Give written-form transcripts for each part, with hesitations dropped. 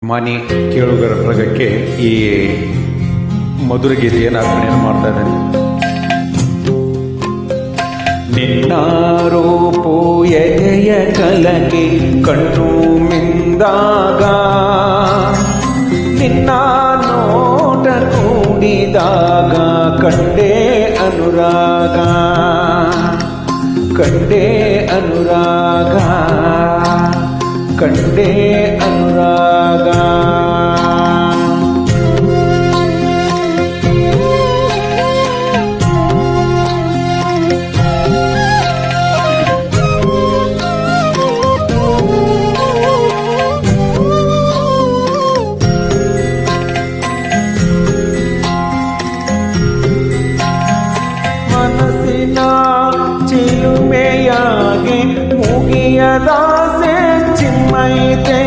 ಮಾನಿ ಕೇಳುಗರ ಬಳಗಕ್ಕೆ ಈ ಮಧುರ ಗೀತೆಯನ್ನು ಅರ್ಪಣೆಯನ್ನು ಮಾಡ್ತಾ ಇದ್ದೇನೆ. ನಿನ್ನ ರೂಪು ಎದೆಯ ಕಲಗೆ ಕಣ್ಣು ಮಿಂದಾಗ, ನಿನ್ನ ನೋಟ ಕೂಡಿದಾಗ ಕಂಡೆ ಅನುರಾಗ, ಕಂಡೆ ಅನುರಾಗ, ಕಂಡೆ ಅನುರಾಗ. ಮನಸ್ಸಿನ ಚಿಲುಮೆಯಾಗಿ ಮುಗಿಯದಾಸೆ ಚಿಮ್ಮೈತೆ,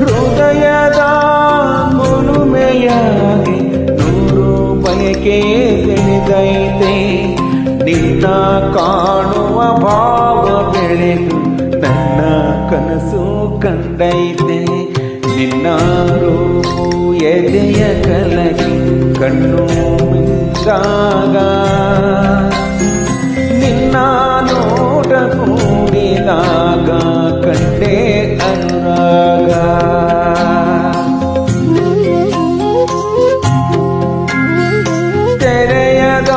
ಹೃದಯದ ಮುಳುಮೆಯಾಗಿ ನೂರು ಬಯಕೆ ಬೆಳೆದೈತೆ. ನಿನ್ನ ಕಾಣುವ ಭಾವ ಬೆಳೆದು ನನ್ನ ಕನಸು ಕಂಡೈತೆ. ನಿನ್ನ ರೂಪು ಎದೆಯ ಕಲಗಿ ಕಣ್ಣು ಮಿಂದಾಗ, ನಿನ್ನ ನೋಟ ಕೂಡಿದಾಗ ಕಂಡೆ ಅನುರಾಗ. ತೆರೆಯದ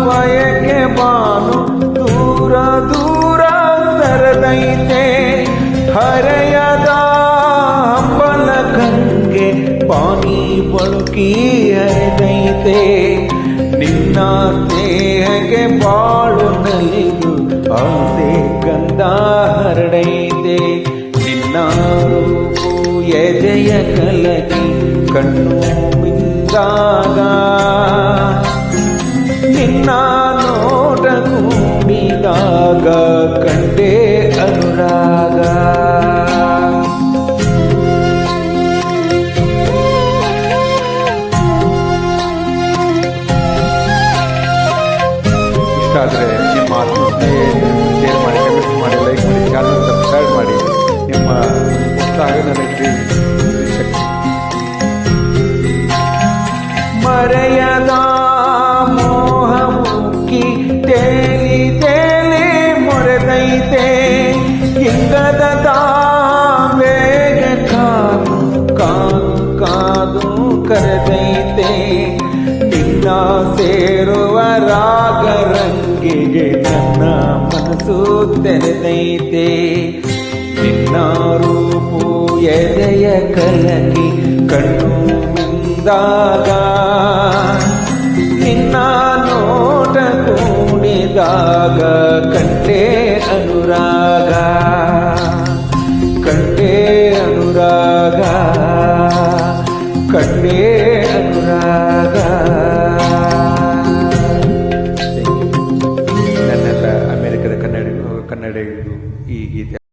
ಬಯಕೆ ಬಾನು ದೂರ ದೂರ ಸರದೈತೆ, ಹರೆಯದ ಹಂಬಲ ಗಂಗೆ ಪಾನಿ ಬಳುಕಿ ಹರಿದೈತೆ. ನಿನ್ನ ಸ್ನೇಹಕ್ಕೆ ಬಾಳು ನಲಿದು ಆಸೆ ಗಂಧ ಹರಡೈತೆ. ನಿನ್ನ ರೂಪು ಎದೆಯ ಕಲಗಿ ಕಣ್ಣು ಮಿಂದಾಗ, ನಿನ್ನ ನೋಟ ಕೂಡಿದಾಗ ಕಂಡೆ ಅನುರಾಗ. ಆದರೆ ನಿಮ್ಮ ಆತ್ಮೀಯತೆ ಶೇರ್ ಮಾಡಿ, ಕಮೆಂಟ್ ಮಾಡಿ, ಲೈಕ್ ಮಾಡಿ, ಚಾನಲ್ ಸಬ್ಸ್ಕ್ರೈಬ್ ಮಾಡಿ. ನಿಮ್ಮ ಉತ್ಸಾಹ ನನಗೆ ಶಕ್ತಿ. ಮರೆಯದ ಮೋಹ ಮುಕ್ಕಿ ತೇಲಿ ತೇಲಿ ಮೊರೆದೈತೆ, ಇಂಗದ ವೇಗ ಕಾದು ಕಾದು ಕಾದು ಕರೆದೈತೆ. ನಿನ್ನ ಸೇರುವ ರಾಗರಂಗಿಗೆ ನನ್ನ ಮನಸ್ಸು ತೆರೆದೈತೆ. ನಿನ್ನ ರೂಪು ಎದೆಯ ಕಲಗಿ ಕಣ್ಣು ಮಿಂದಾಗ, ನಿನ್ನ ನೋಟ ಕೂಡಿದಾಗ ಕಂಡೆ ಅನುರಾಗ, ಕಂಡೆ ಅನುರಾಗ, ಕಂಡೆ ಅನುರಾಗ. ನನ್ನೆಲ್ಲ ಅಮೆರಿಕದ ಕನ್ನಡಿಗರು ಈ ಗೀತೆ